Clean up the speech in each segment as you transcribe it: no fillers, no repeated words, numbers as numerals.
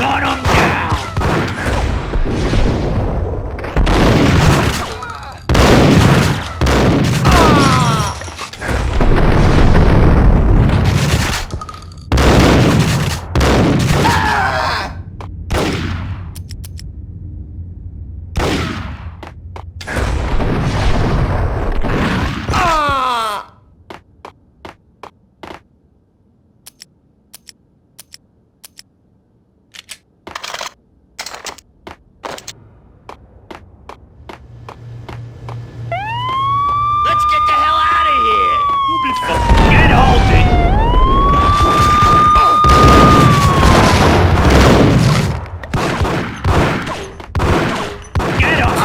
Shut him down! Get halted! Get him!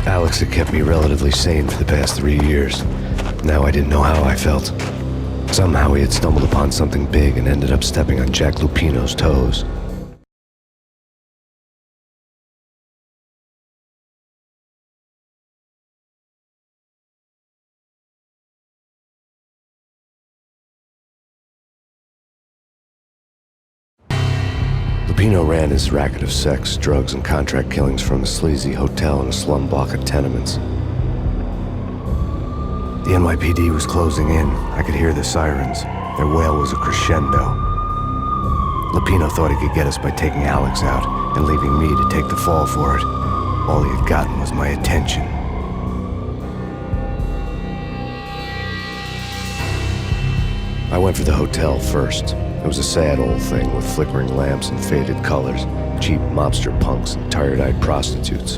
Alex had kept me relatively sane for the past 3 years. Now I didn't know how I felt. Somehow he had stumbled upon something big and ended up stepping on Jack Lupino's toes. Lupino ran his racket of sex, drugs, and contract killings from a sleazy hotel in a slum block of tenements. The NYPD was closing in. I could hear the sirens. Their wail was a crescendo. Lupino thought he could get us by taking Alex out and leaving me to take the fall for it. All he had gotten was my attention. I went for the hotel first. It was a sad old thing with flickering lamps and faded colors, cheap mobster punks and tired-eyed prostitutes.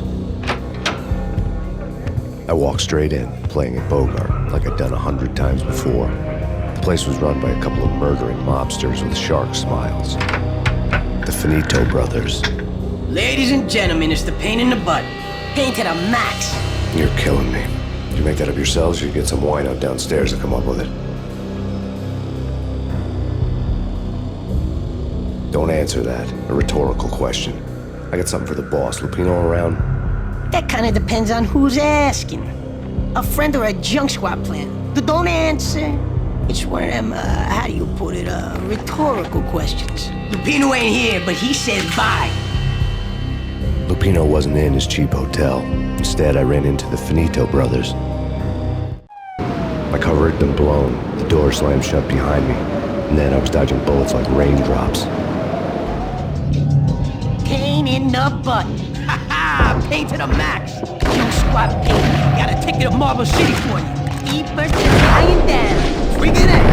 I walked straight in, playing it Bogart, like I'd done 100 times before. The place was run by a couple of murdering mobsters with shark smiles. The Finito brothers. Ladies and gentlemen, it's the pain in the butt. Pain to the max. You're killing me. Did you make that up yourselves, or you get some wine out downstairs to come up with it? Don't answer that. A rhetorical question. I got something for the boss. Lupino around? That kind of depends on who's asking. A friend or a junk squad plan. Don't answer. It's one of them, how do you put it, rhetorical questions. Lupino ain't here, but he said bye. Lupino wasn't in his cheap hotel. Instead, I ran into the Finito brothers. My cover had been blown. The door slammed shut behind me. And then I was dodging bullets like raindrops. Pain in the butt. Ha ha! Pain to the max. Junk squad pain. Got a ticket to Marble City for you. Keep her just lying down. Bring it in.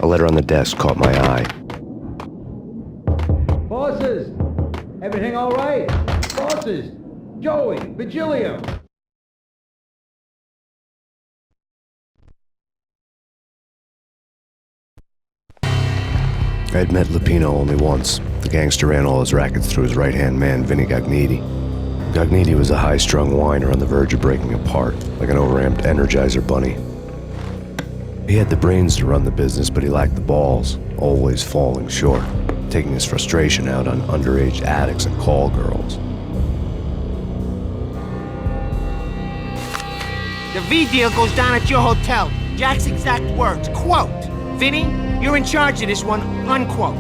A letter on the desk caught my eye. Bosses! Everything all right? Bosses! Joey! Vigilio! I had met Lupino only once. The gangster ran all his rackets through his right-hand man, Vinny Gagniti. Gagniti was a high-strung whiner on the verge of breaking apart, like an overamped Energizer bunny. He had the brains to run the business, but he lacked the balls, always falling short, taking his frustration out on underage addicts and call girls. The V deal goes down at your hotel. Jack's exact words, quote, "Vinny, you're in charge of this one," unquote.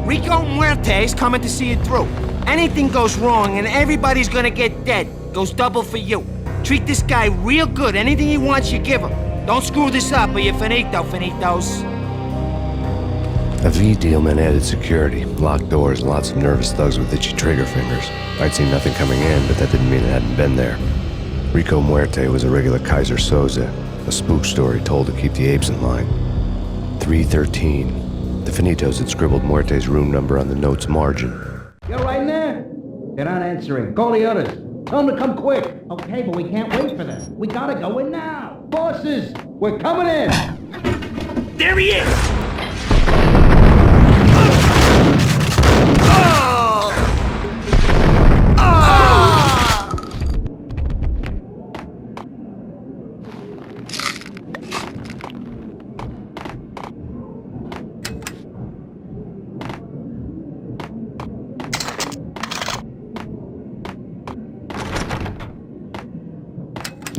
Rico Muerte's coming to see it through. Anything goes wrong and everybody's gonna get dead. Goes double for you. Treat this guy real good. Anything he wants, you give him. Don't screw this up or you're finito, finitos. A V deal meant added security, locked doors, and lots of nervous thugs with itchy trigger fingers. I'd seen nothing coming in, but that didn't mean it hadn't been there. Rico Muerte was a regular Kaiser Soze, a spook story told to keep the apes in line. 313. The Finitos had scribbled Muerte's room number on the note's margin. You're right in there? They're not answering. Call the others. Tell them to come quick. Okay, but we can't wait for them. We gotta go in now. Bosses, we're coming in. There he is!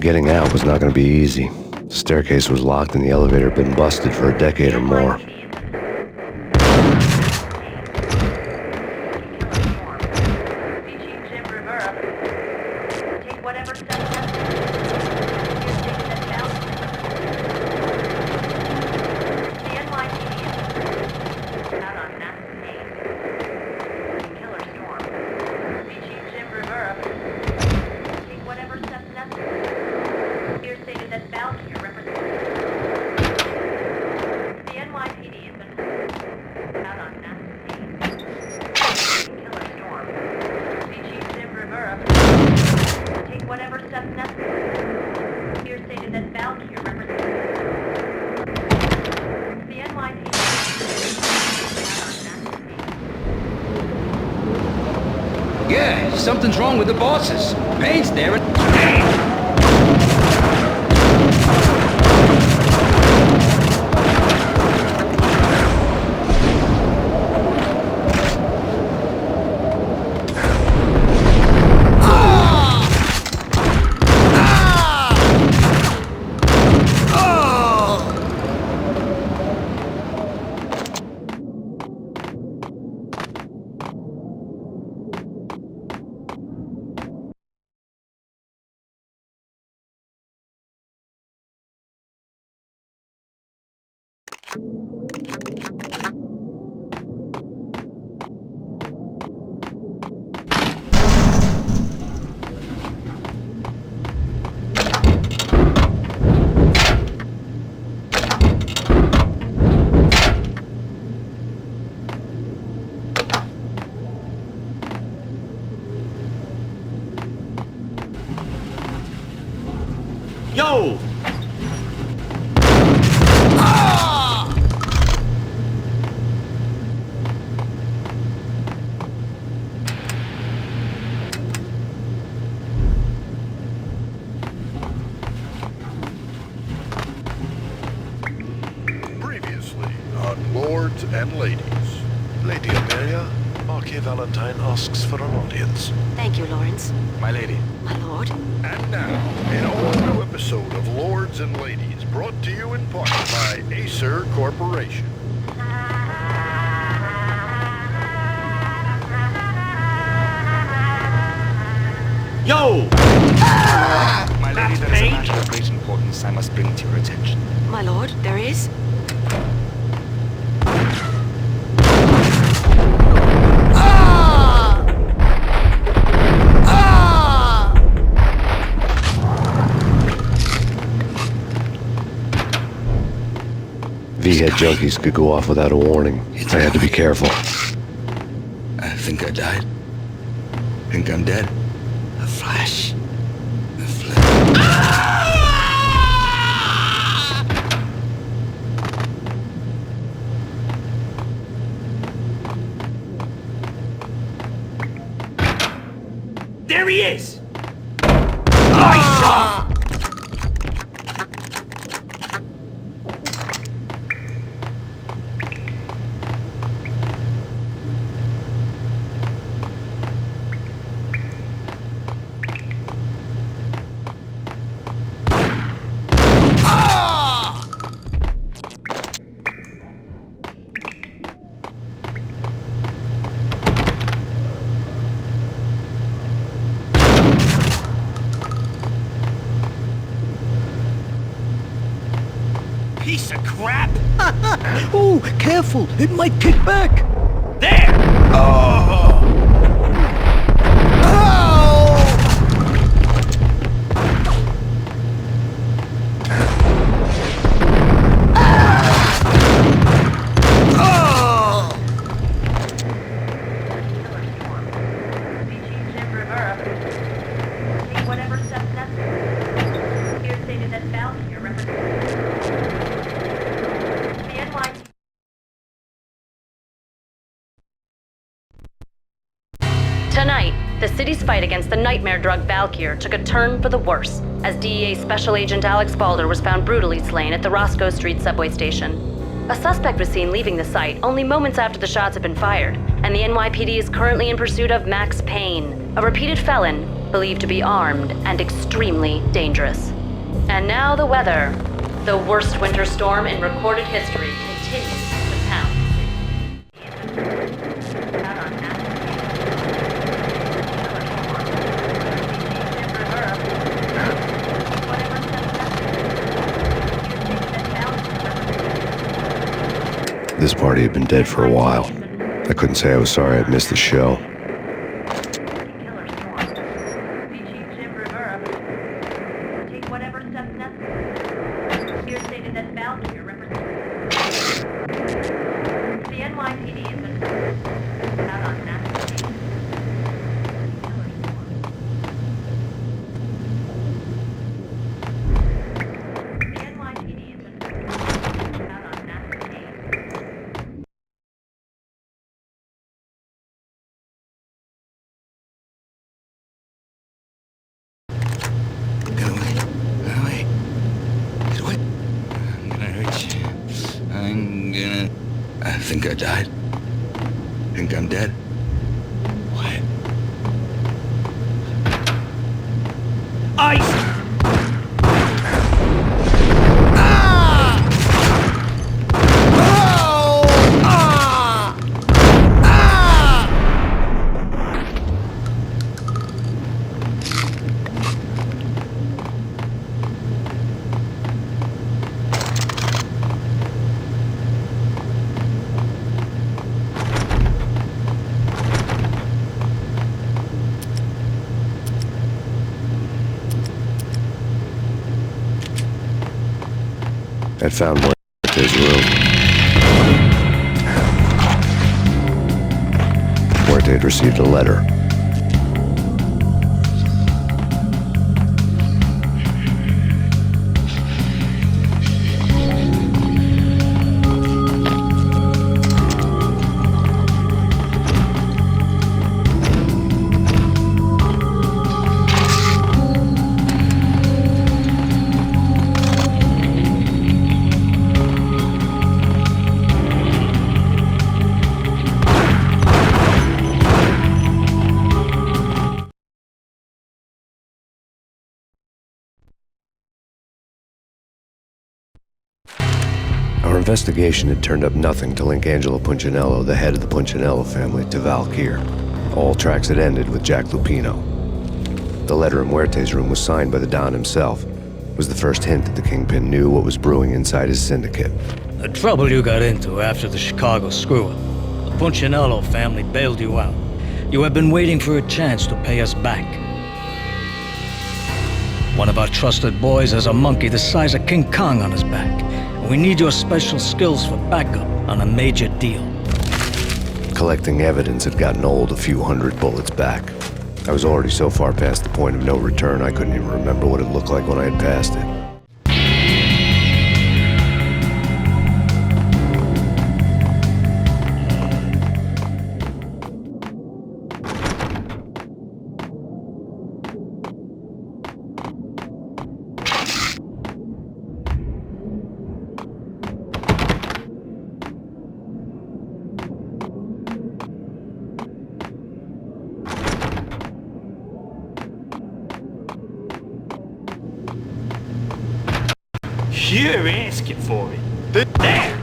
Getting out was not going to be easy. The staircase was locked and the elevator had been busted for a decade or more. Yeah, something's wrong with the bosses. Payne's there. Yo! Previously on Lords and Ladies. Lady Amelia, Marquis Valentine asks for an audience. Thank you, Lawrence. My lady. My lord. And now, an all-new episode of Lords and Ladies, brought to you in part by Acer Corporation. Yo! My lady, there is a Payne? matter of great importance I must bring to your attention. My lord, there is? V-head junkies could go off without a warning. I had to be careful. I think I died. Think I'm dead. A flash. A flash. There he is! I saw! piece of crap! Oh, careful! It might kick back! There! Oh! Whatever steps necessary. Here stated that Valkyrie represents the NYT. Tonight, the city's fight against the nightmare drug Valkyr took a turn for the worse, as DEA Special Agent Alex Balder was found brutally slain at the Roscoe Street subway station. A suspect was seen leaving the site only moments after the shots had been fired, and the NYPD is currently in pursuit of Max Payne, a repeated felon believed to be armed and extremely dangerous. And now the weather. The worst winter storm in recorded history continues to pound. This party had been dead for a while. I couldn't say I was sorry I'd missed the show. Take whatever steps necessary. Here stated that Valkyrie represents the NYPD has been out on Max Payne. The NYPD has been out on Max Payne. Get away. Get away. Get away. I'm gonna hurt you. I think I died. Think I'm dead. What? Ice! I'd found Muerte's room. Muerte had received a letter. Our investigation had turned up nothing to link Angelo Punchinello, the head of the Punchinello family, to Valkyr. All tracks had ended with Jack Lupino. The letter in Muerte's room was signed by the Don himself. It was the first hint that the Kingpin knew what was brewing inside his syndicate. The trouble you got into after the Chicago screw-up. The Punchinello family bailed you out. You have been waiting for a chance to pay us back. One of our trusted boys has a monkey the size of King Kong on his back. We need your special skills for backup on a major deal. Collecting evidence had gotten old a few hundred bullets back. I was already so far past the point of no return I couldn't even remember what it looked like when I had passed it. You're asking for it. There!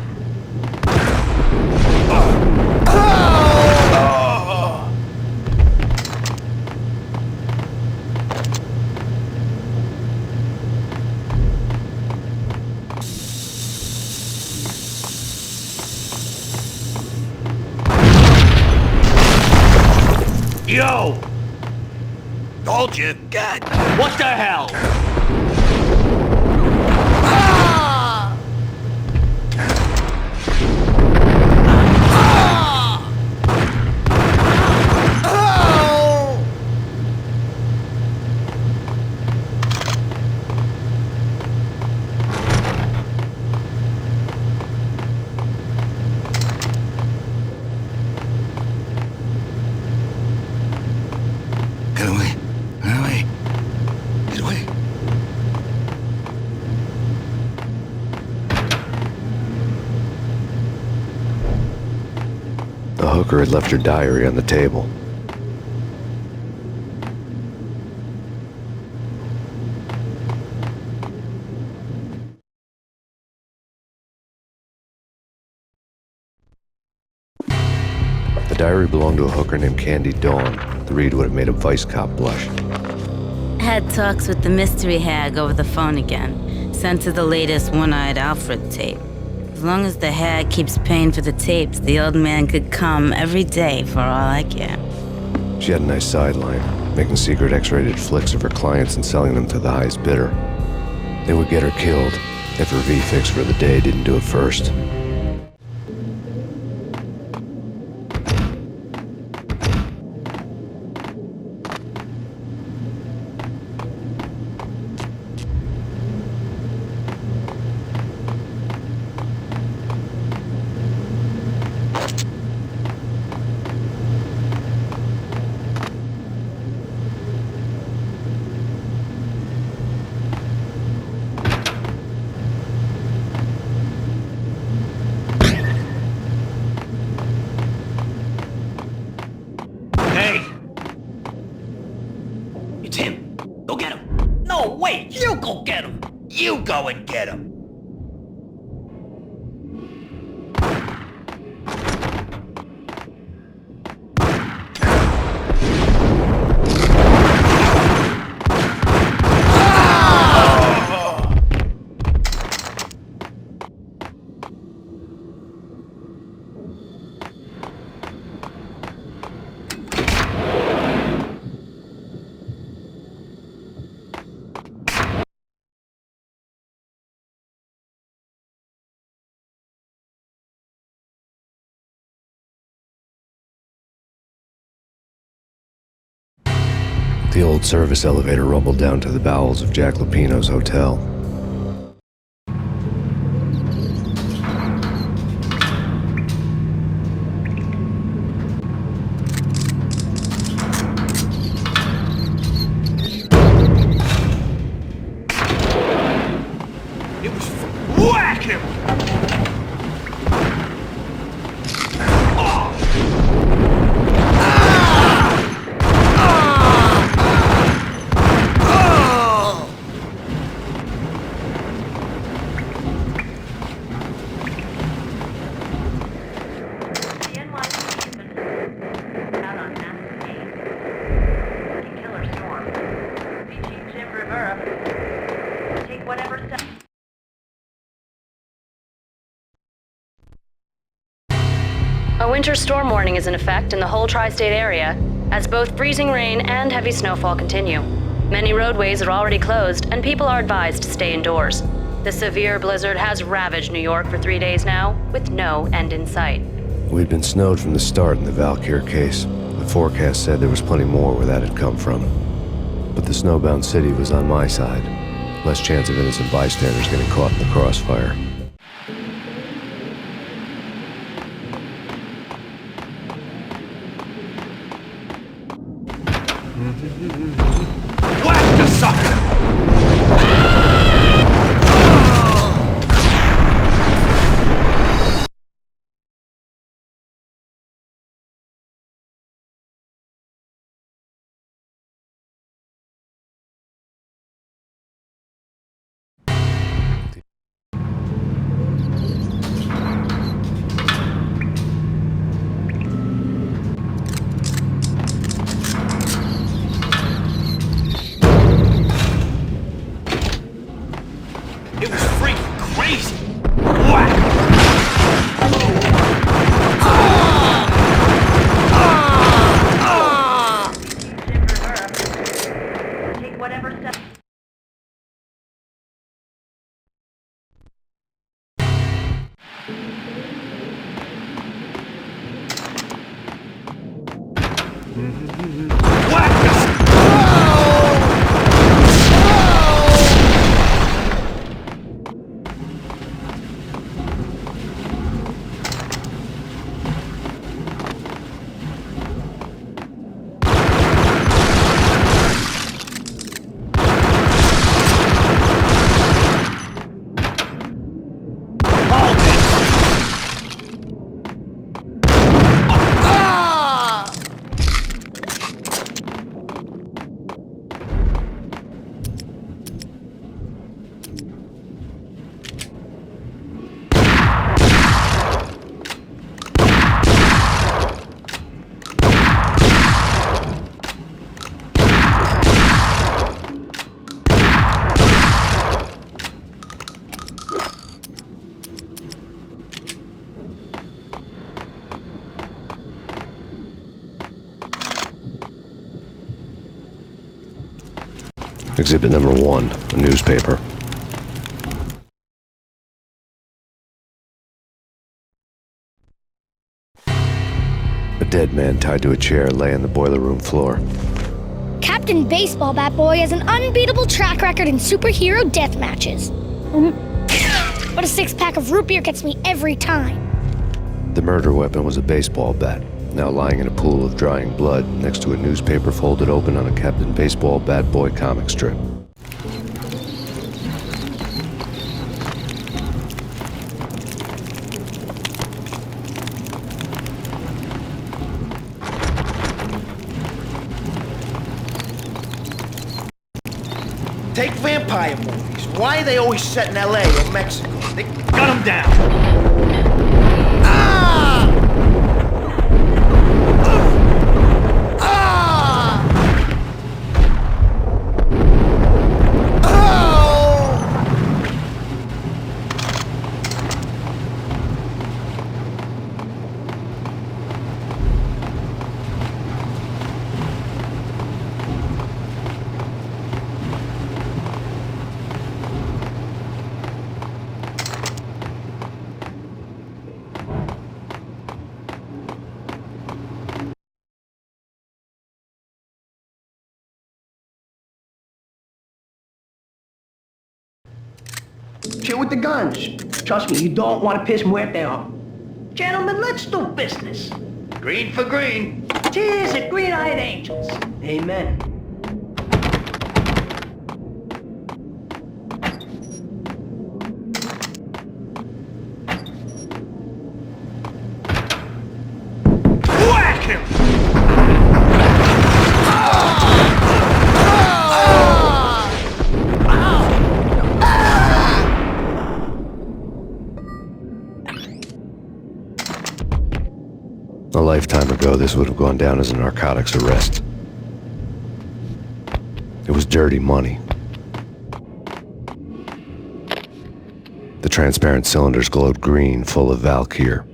Yo! Told you. God. What the hell? Get away. Get away. Get away. The hooker had left her diary on the table. The diary belonged to a hooker named Candy Dawn. The read would have made a vice cop blush. Had talks with the mystery hag over the phone again. Sent her the latest One-Eyed Alfred tape. As long as the hag keeps paying for the tapes, the old man could come every day for all I care. She had a nice sideline, making secret X-rated flicks of her clients and selling them to the highest bidder. They would get her killed if her V-fix for the day didn't do it first. Hey! It's him. Go get him. No, wait! You go get him! You go and get him! The old service elevator rumbled down to the bowels of Jack Lupino's hotel. It was whack him! The NYPD has been out on massive game. Working killer storm. Be Chief Jim Rivera. Take whatever step. A winter storm warning is in effect in the whole tri-state area, as both freezing rain and heavy snowfall continue. Many roadways are already closed, and people are advised to stay indoors. The severe blizzard has ravaged New York for 3 days now, with no end in sight. We'd been snowed from the start in the Valkyr case. The forecast said there was plenty more where that had come from. But the snowbound city was on my side. Less chance of innocent bystanders getting caught in the crossfire. Whack the sucker! Exhibit number 1, a newspaper. A dead man tied to a chair lay on the boiler room floor. Captain Baseball Bat Boy has an unbeatable track record in superhero death matches. But a 6-pack of root beer gets me every time. The murder weapon was a baseball bat, now lying in a pool of drying blood next to a newspaper folded open on a Captain Baseball Bat Boy comic strip. Take vampire movies. Why are they always set in LA or Mexico? They cut them down. Chill with the guns. Trust me, you don't want to piss Muerte off. Gentlemen, let's do business. green for green. Cheers at green-eyed angels. Amen. Whack him! A lifetime ago, this would have gone down as a narcotics arrest. It was dirty money. The transparent cylinders glowed green, full of Valkyr.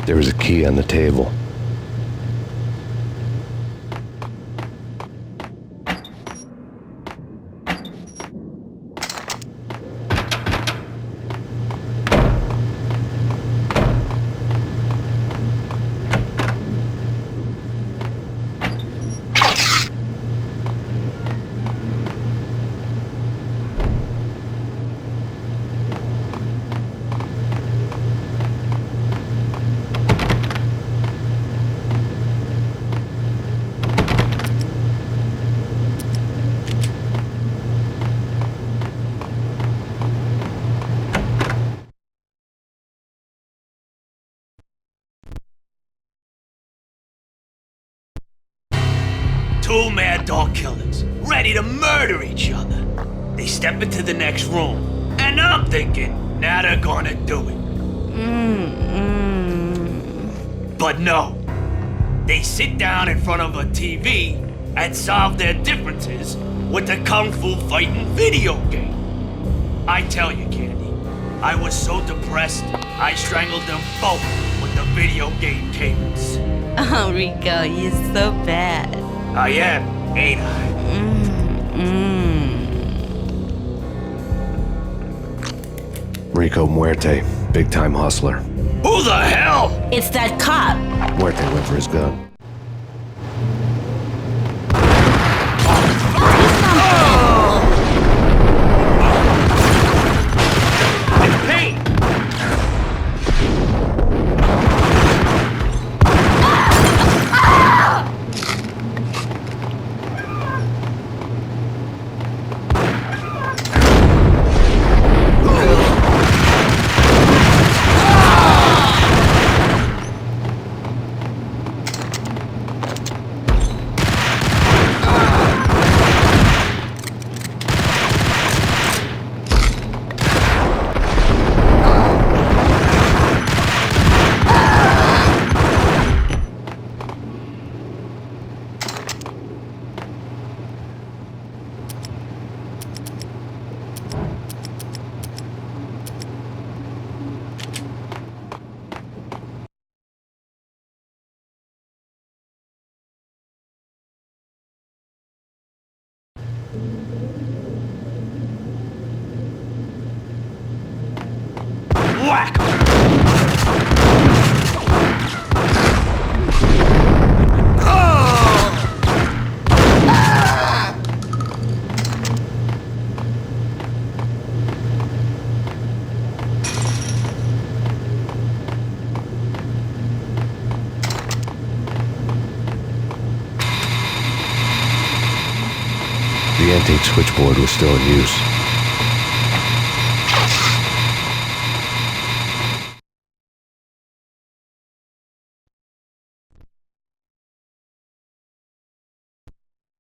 There was a key on the table. Two mad dog killers, ready to murder each other. They step into the next room, and I'm thinking, now they're gonna do it. But no. They sit down in front of a TV and solve their differences with the kung fu fighting video game. I tell you, Candy, I was so depressed, I strangled them both with the video game cables. Oh, Rico, you're so bad. I am, ain't I? Rico Muerte, big-time hustler. Who the hell? It's that cop. Muerte went for his gun. It's Payne! Whack! The antique switchboard was still in use.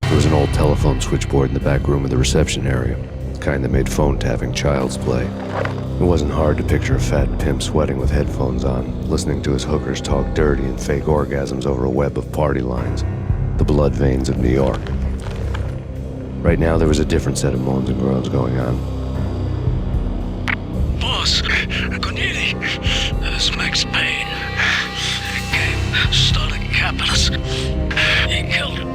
There was an old telephone switchboard in the back room of the reception area, the kind that made phone tapping child's play. It wasn't hard to picture a fat pimp sweating with headphones on, listening to his hookers talk dirty and fake orgasms over a web of party lines, the blood veins of New York. Right now, there was a different set of moans and groans going on. Boss, Cornelia, this is Max Payne. Game started capitalist. He killed him.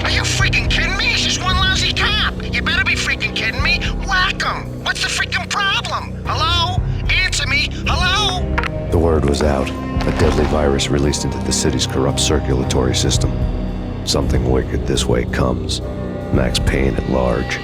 Are you freaking kidding me? He's just one lousy cop. You better be freaking kidding me. Whack him. What's the freaking problem? Hello? Answer me. Hello? The word was out. A deadly virus released into the city's corrupt circulatory system. Something wicked this way comes. Max Payne at large.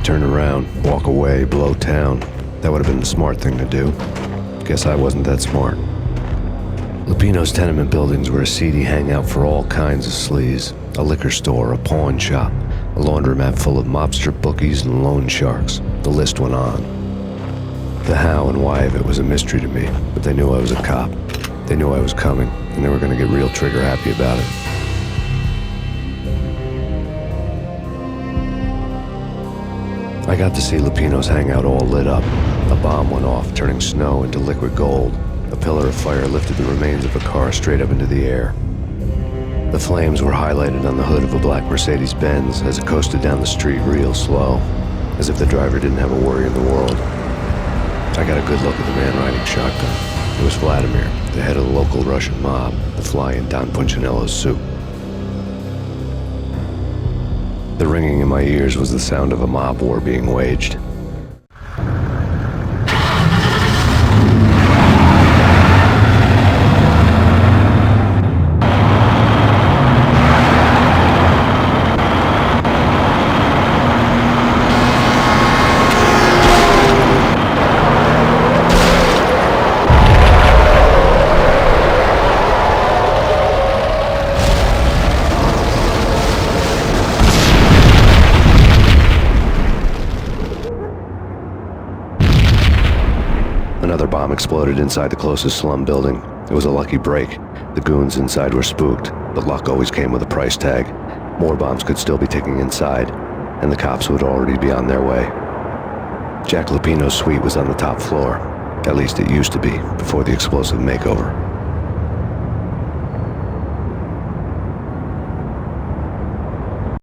Turn around, walk away, blow town. That would have been the smart thing to do. Guess I wasn't that smart. Lupino's tenement buildings were a seedy hangout for all kinds of sleaze. A liquor store, a pawn shop, a laundromat full of mobster bookies and loan sharks. The list went on. The how and why of it was a mystery to me, but they knew I was a cop. They knew I was coming, and they were going to get real trigger happy about it. I got to see Lupino's hangout all lit up. A bomb went off, turning snow into liquid gold. A pillar of fire lifted the remains of a car straight up into the air. The flames were highlighted on the hood of a black Mercedes-Benz as it coasted down the street real slow, as if the driver didn't have a worry in the world. I got a good look at the man riding shotgun. It was Vladimir, the head of the local Russian mob, the fly in Don Punchinello's soup. The ringing in my ears was the sound of a mob war being waged. Another bomb exploded inside the closest slum building. It was a lucky break. The goons inside were spooked, but luck always came with a price tag. More bombs could still be ticking inside, and the cops would already be on their way. Jack Lupino's suite was on the top floor. At least it used to be, before the explosive makeover.